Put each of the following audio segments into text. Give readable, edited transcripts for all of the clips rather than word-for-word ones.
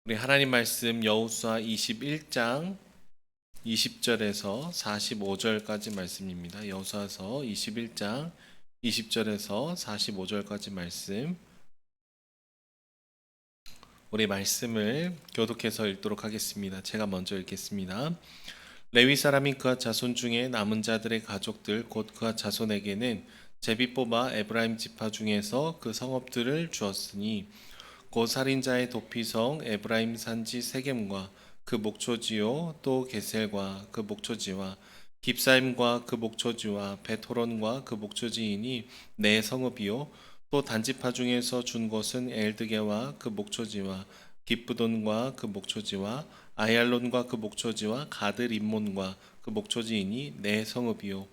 우리 하나님 말씀 여호수아 21장 20절에서 45절까지 말씀입니다. 여호수아서 21장 20절에서 45절까지 말씀. 우리 말씀을 교독해서 읽도록 하겠습니다. 제가 먼저 읽겠습니다. 레위 사람인 그와 자손 중에 남은 자들의 가족들 곧 그와 자손에게는 제비 뽑아 에브라임 지파 중에서 그 성읍들을 주었으니 곧 살인자의 도피성 에브라임 산지 세겜과 그 목초지요 또 게셀과 그 목초지와 깁사임과 그 목초지와 베토론과 그 목초지이니 네 성읍이요 또 단지파 중에서 준 것은 엘드게와 그 목초지와 깁부돈과 그 목초지와 아얄론과 그 목초지와 가드림몬과 그 목초지이니 네 성읍이요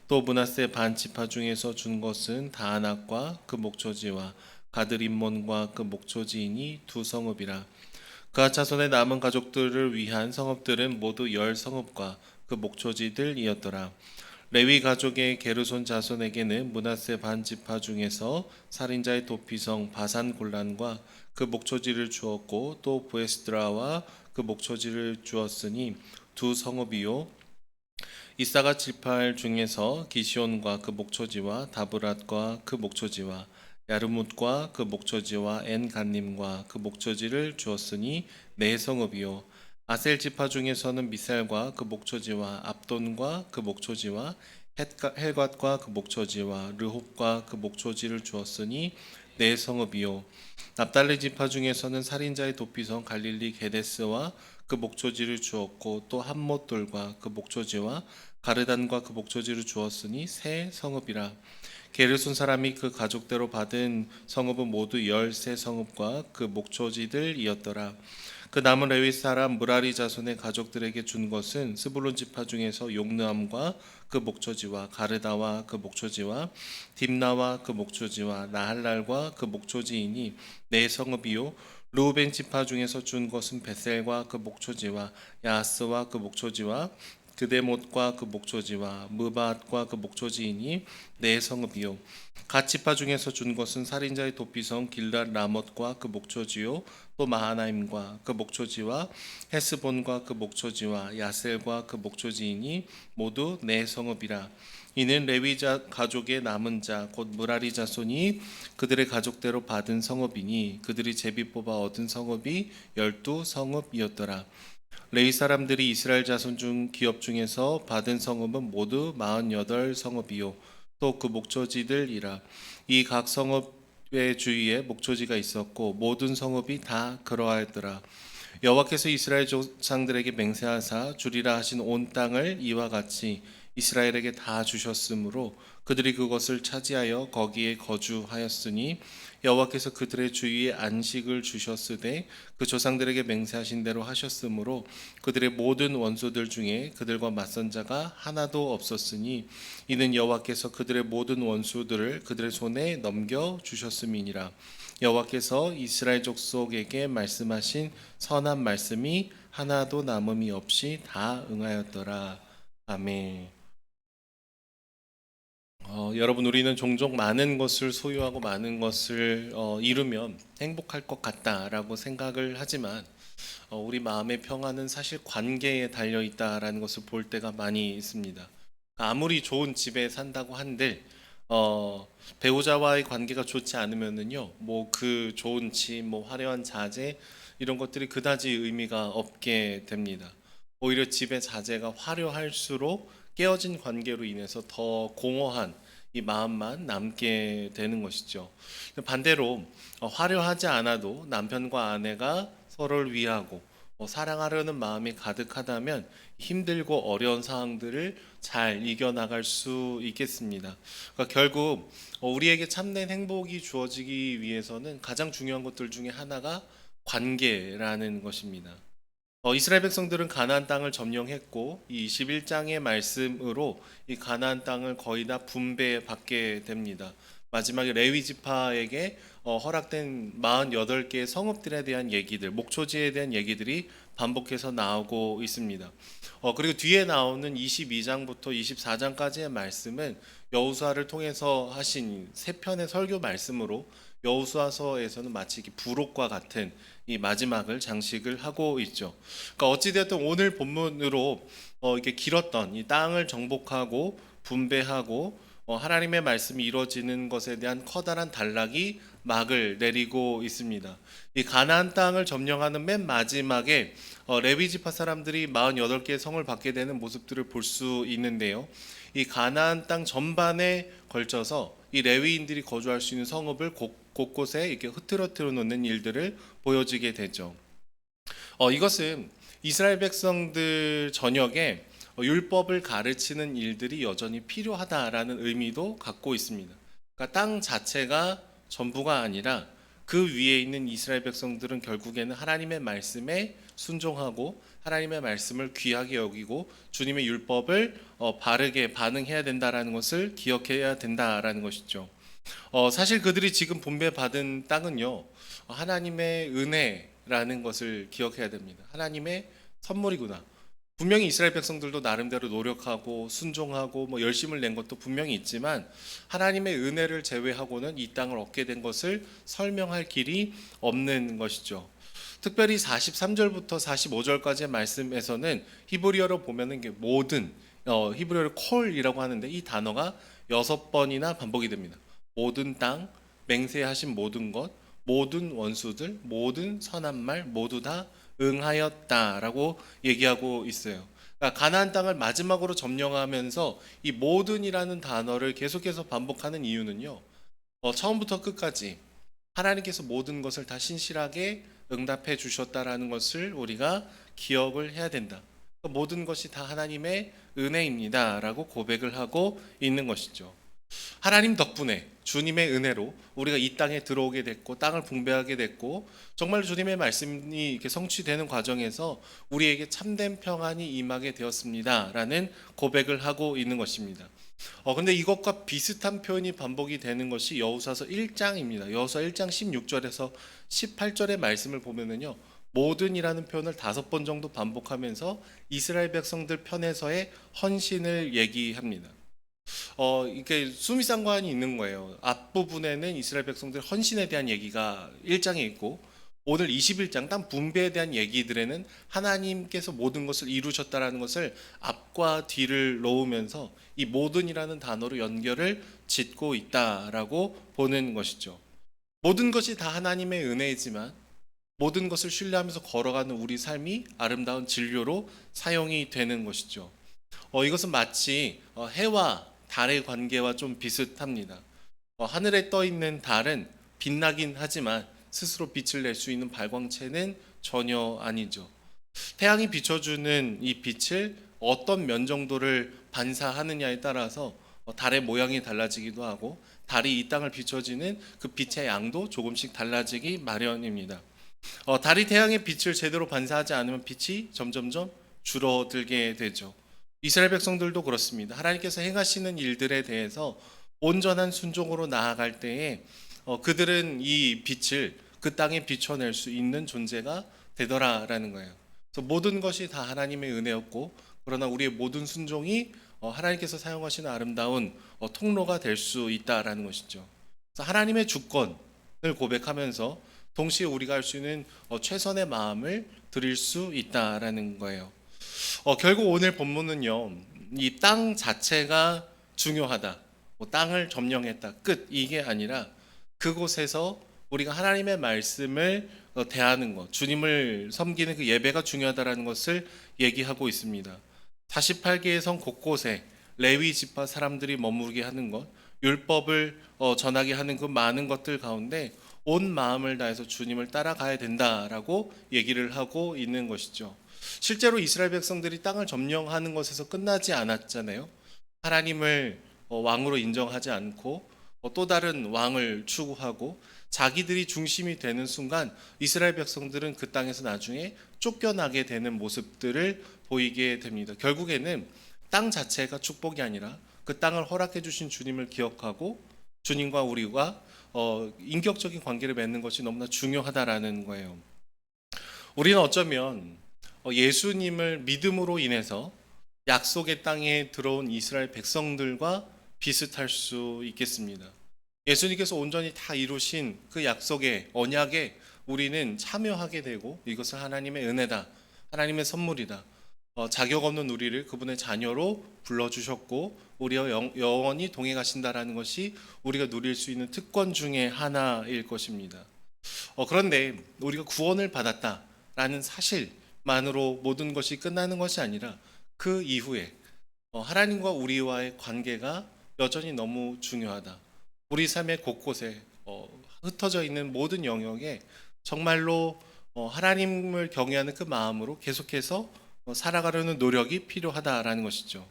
또 므낫세 반지파 중에서 준 것은 다아낙과 그 목초지와 가드림몬과 그 목초지이니 두 성읍이라. 그와 자손의 남은 가족들을 위한 성읍들은 모두 10성읍과 그 목초지들이었더라. 레위 가족의 게르손 자손에게는 므낫세 반지파 중에서 살인자의 도피성 바산 골란과 그 목초지를 주었고 또 브에스드라와 그 목초지를 주었으니 두 성읍이요 이사가 지파 중에서 기시온과 그 목초지와 다브랏과 그 목초지와 야르뭇과 그 목초지와 엔간님과 그 목초지를 주었으니 네 성읍이요 아셀 지파 중에서는 미살과 그 목초지와 압돈과 그 목초지와 헬갓과 그 목초지와 르홉과 그 목초지를 주었으니 네 성읍이요 납달리 지파 중에서는 살인자의 도피성 갈릴리 게데스와 그 목초지를 주었고 또 함못돌과 그 목초지와 가르단과 그 목초지를 주었으니 세 성읍이라. 게르손 사람이 그 가족대로 받은 성읍은 모두 13성읍과 그 목초지들이었더라. 그 남은 레위 사람 무라리 자손의 가족들에게 준 것은 스불론 지파 중에서 용느함과 그 목초지와 가르다와 그 목초지와 딥나와 그 목초지와 나할랄과 그 목초지이니 네 성읍이요 르우벤 지파 중에서 준 것은 베셀과 그 목초지와 야스와 그 목초지와 그데못과 그 목초지와 무바앗과 그 목초지이니 네 성읍이요 갓 지파 중에서 준 것은 살인자의 도피성 길랏 라못과 그 목초지요 또 마하나임과 그 목초지와 헤스본과 그 목초지와 야셀과 그 목초지이니 모두 네 성읍이라. 이는 레위자 가족의 남은 자 곧 무라리 자손이 그들의 가족대로 받은 성읍이니 그들이 제비 뽑아 얻은 성읍이 12성읍이었더라. 레위 사람들이 이스라엘 자손 중 기업 중에서 받은 성읍은 모두 48성읍이요 또 그 목초지들이라. 이 각 성읍의 주위에 목초지가 있었고 모든 성읍이 다 그러하였더라. 여호와께서 이스라엘 조상들에게 맹세하사 주리라 하신 온 땅을 이와 같이 이스라엘에게 다 주셨으므로 그들이 그것을 차지하여 거기에 거주하였으니 여호와께서 그들의 주위에 안식을 주셨으되 그 조상들에게 맹세하신 대로 하셨으므로 그들의 모든 원수들 중에 그들과 맞선 자가 하나도 없었으니 이는 여호와께서 그들의 모든 원수들을 그들의 손에 넘겨 주셨음이니라. 여호와께서 이스라엘 족속에게 말씀하신 선한 말씀이 하나도 남음이 없이 다 응하였더라. 아멘. 여러분, 우리는 종종 많은 것을 소유하고 많은 것을 이루면 행복할 것 같다라고 생각을 하지만 우리 마음의 평안은 사실 관계에 달려 있다라는 것을 볼 때가 많이 있습니다. 아무리 좋은 집에 산다고 한들 배우자와의 관계가 좋지 않으면은요, 뭐 그 좋은 집, 뭐 화려한 자재 이런 것들이 그다지 의미가 없게 됩니다. 오히려 집의 자재가 화려할수록 깨어진 관계로 인해서 더 공허한 이 마음만 남게 되는 것이죠. 반대로 화려하지 않아도 남편과 아내가 서로를 위하고 사랑하려는 마음이 가득하다면 힘들고 어려운 상황들을 잘 이겨나갈 수 있겠습니다. 그러니까 결국 우리에게 참된 행복이 주어지기 위해서는 가장 중요한 것들 중에 하나가 관계라는 것입니다. 이스라엘 백성들은 가나안 땅을 점령했고 이 21장의 말씀으로 이 가나안 땅을 거의 다 분배받게 됩니다. 마지막에 레위 지파에게 허락된 48개의 성읍들에 대한 얘기들, 목초지에 대한 얘기들이 반복해서 나오고 있습니다. 그리고 뒤에 나오는 22장부터 24장까지의 말씀은 여호수아를 통해서 하신 세 편의 설교 말씀으로 여호수아서에서는 마치 부록과 같은 이 마지막을 장식을 하고 있죠. 그러니까 어찌되었든 오늘 본문으로 이렇게 길었던 이 땅을 정복하고 분배하고 하나님의 말씀이 이루어지는 것에 대한 커다란 단락이 막을 내리고 있습니다. 이 가나안 땅을 점령하는 맨 마지막에 레위 지파 사람들이 48개의 성을 받게 되는 모습들을 볼 수 있는데요. 이 가나안 땅 전반에 걸쳐서 이 레위인들이 거주할 수 있는 성읍을 곳곳에 이렇게 흐트러뜨려 놓는 일들을 보여지게 되죠. 이것은 이스라엘 백성들 전역에 율법을 가르치는 일들이 여전히 필요하다라는 의미도 갖고 있습니다. 그러니까 땅 자체가 전부가 아니라 그 위에 있는 이스라엘 백성들은 결국에는 하나님의 말씀에 순종하고 하나님의 말씀을 귀하게 여기고 주님의 율법을 바르게 반응해야 된다라는 것을 기억해야 된다라는 것이죠. 사실 그들이 지금 분배받은 땅은요, 하나님의 은혜라는 것을 기억해야 됩니다. 하나님의 선물이구나. 분명히 이스라엘 백성들도 나름대로 노력하고 순종하고 열심을 낸 것도 분명히 있지만 하나님의 은혜를 제외하고는 이 땅을 얻게 된 것을 설명할 길이 없는 것이죠. 특별히 43절부터 45절까지의 말씀에서는 히브리어로 보면은 이게 모든 히브리어로 콜이라고 하는데 이 단어가 6번이나 반복이 됩니다. 모든 땅, 맹세하신 모든 것, 모든 원수들, 모든 선한 말 모두 다 응하였다라고 얘기하고 있어요. 그러니까 가나안 땅을 마지막으로 점령하면서 이 모든이라는 단어를 계속해서 반복하는 이유는요. 처음부터 끝까지 하나님께서 모든 것을 다 신실하게 응답해 주셨다라는 것을 우리가 기억을 해야 된다. 모든 것이 다 하나님의 은혜입니다라고 고백을 하고 있는 것이죠. 하나님 덕분에 주님의 은혜로 우리가 이 땅에 들어오게 됐고 땅을 분배하게 됐고 정말 주님의 말씀이 이렇게 성취되는 과정에서 우리에게 참된 평안이 임하게 되었습니다라는 고백을 하고 있는 것입니다. 근데 이것과 비슷한 표현이 반복이 되는 것이 여호수아서 1장입니다. 여호수아 1장 16절에서 18절의 말씀을 보면은요. 모든이라는 표현을 5번 정도 반복하면서 이스라엘 백성들 편에서의 헌신을 얘기합니다. 이게 수미상관이 있는 거예요. 앞부분에는 이스라엘 백성들 헌신에 대한 얘기가 1장에 있고 오늘 21장 땅 분배에 대한 얘기들에는 하나님께서 모든 것을 이루셨다라는 것을 앞과 뒤를 놓으면서 이 모든이라는 단어로 연결을 짓고 있다라고 보는 것이죠. 모든 것이 다 하나님의 은혜이지만 모든 것을 신뢰하면서 걸어가는 우리 삶이 아름다운 진료로 사용이 되는 것이죠. 이것은 마치 해와 달의 관계와 좀 비슷합니다. 하늘에 떠 있는 달은 빛나긴 하지만 스스로 빛을 낼 수 있는 발광체는 전혀 아니죠. 태양이 비춰주는 이 빛을 어떤 면 정도를 반사하느냐에 따라서 달의 모양이 달라지기도 하고 달이 이 땅을 비춰지는 그 빛의 양도 조금씩 달라지기 마련입니다. 달이 태양의 빛을 제대로 반사하지 않으면 빛이 점점점 줄어들게 되죠. 이스라엘 백성들도 그렇습니다. 하나님께서 행하시는 일들에 대해서 온전한 순종으로 나아갈 때에 그들은 이 빛을 그 땅에 비춰낼 수 있는 존재가 되더라라는 거예요. 그래서 모든 것이 다 하나님의 은혜였고 그러나 우리의 모든 순종이 하나님께서 사용하시는 아름다운 통로가 될 수 있다라는 것이죠. 그래서 하나님의 주권을 고백하면서 동시에 우리가 할 수 있는 최선의 마음을 드릴 수 있다라는 거예요. 결국 오늘 본문은요, 이 땅 자체가 중요하다. 땅을 점령했다. 끝. 이게 아니라 그곳에서 우리가 하나님의 말씀을 대하는 것, 주님을 섬기는 그 예배가 중요하다라는 것을 얘기하고 있습니다. 48개의 성 곳곳에 레위 지파 사람들이 머무르게 하는 것, 율법을 전하게 하는 그 많은 것들 가운데 온 마음을 다해서 주님을 따라가야 된다라고 얘기를 하고 있는 것이죠. 실제로 이스라엘 백성들이 땅을 점령하는 것에서 끝나지 않았잖아요. 하나님을 왕으로 인정하지 않고 또 다른 왕을 추구하고 자기들이 중심이 되는 순간 이스라엘 백성들은 그 땅에서 나중에 쫓겨나게 되는 모습들을 보이게 됩니다. 결국에는 땅 자체가 축복이 아니라 그 땅을 허락해 주신 주님을 기억하고 주님과 우리가 인격적인 관계를 맺는 것이 너무나 중요하다라는 거예요. 우리는 어쩌면 예수님을 믿음으로 인해서 약속의 땅에 들어온 이스라엘 백성들과 비슷할 수 있겠습니다. 예수님께서 온전히 다 이루신 그 약속의 언약의 우리는 참여하게 되고 이것은 하나님의 은혜다, 하나님의 선물이다. 자격 없는 우리를 그분의 자녀로 불러주셨고 우리와 영원히 동행 하신다라는 것이 우리가 누릴 수 있는 특권 중에 하나일 것입니다. 그런데 우리가 구원을 받았다라는 사실만으로 모든 것이 끝나는 것이 아니라 그 이후에 하나님과 우리와의 관계가 여전히 너무 중요하다. 우리 삶의 곳곳에 흩어져 있는 모든 영역에 정말로 하나님을 경외하는 그 마음으로 계속해서 살아가려는 노력이 필요하다라는 것이죠.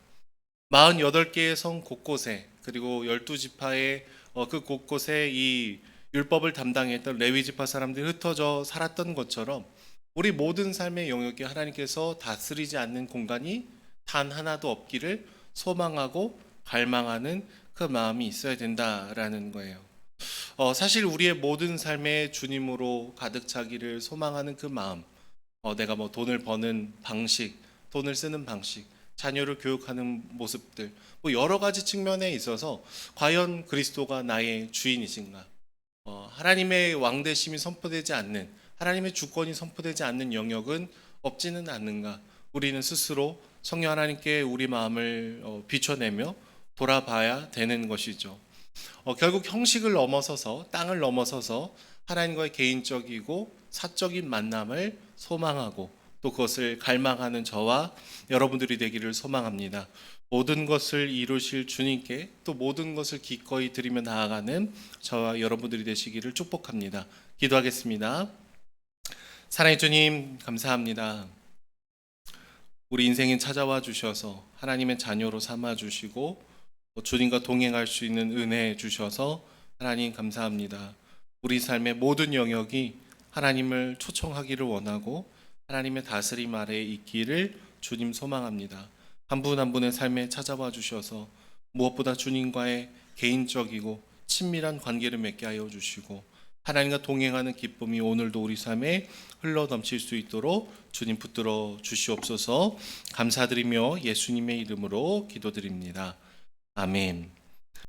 48개의 성 곳곳에 그리고 12지파의 그 곳곳에 이 율법을 담당했던 레위 지파 사람들이 흩어져 살았던 것처럼 우리 모든 삶의 영역에 하나님께서 다스리지 않는 공간이 단 하나도 없기를 소망하고 갈망하는 그 마음이 있어야 된다라는 거예요. 사실 우리의 모든 삶에 주님으로 가득 차기를 소망하는 그 마음, 내가 뭐 돈을 버는 방식, 돈을 쓰는 방식, 자녀를 교육하는 모습들, 뭐 여러 가지 측면에 있어서 과연 그리스도가 나의 주인이신가? 하나님의 왕대심이 선포되지 않는, 하나님의 주권이 선포되지 않는 영역은 없지는 않는가? 우리는 스스로 성령 하나님께 우리 마음을 비춰내며 돌아봐야 되는 것이죠. 결국 형식을 넘어서서, 땅을 넘어서서 하나님과의 개인적이고 사적인 만남을 소망하고 또 그것을 갈망하는 저와 여러분들이 되기를 소망합니다. 모든 것을 이루실 주님께 또 모든 것을 기꺼이 드리며 나아가는 저와 여러분들이 되시기를 축복합니다. 기도하겠습니다. 사랑의 주님, 감사합니다. 우리 인생에 찾아와 주셔서 하나님의 자녀로 삼아 주시고 주님과 동행할 수 있는 은혜 주셔서 하나님 감사합니다. 우리 삶의 모든 영역이 하나님을 초청하기를 원하고 하나님의 다스림 아래에 있기를 주님 소망합니다. 한 분 한 분의 삶에 찾아와 주셔서 무엇보다 주님과의 개인적이고 친밀한 관계를 맺게 하여 주시고 하나님과 동행하는 기쁨이 오늘도 우리 삶에 흘러 넘칠 수 있도록 주님 붙들어 주시옵소서. 감사드리며 예수님의 이름으로 기도드립니다. 아멘.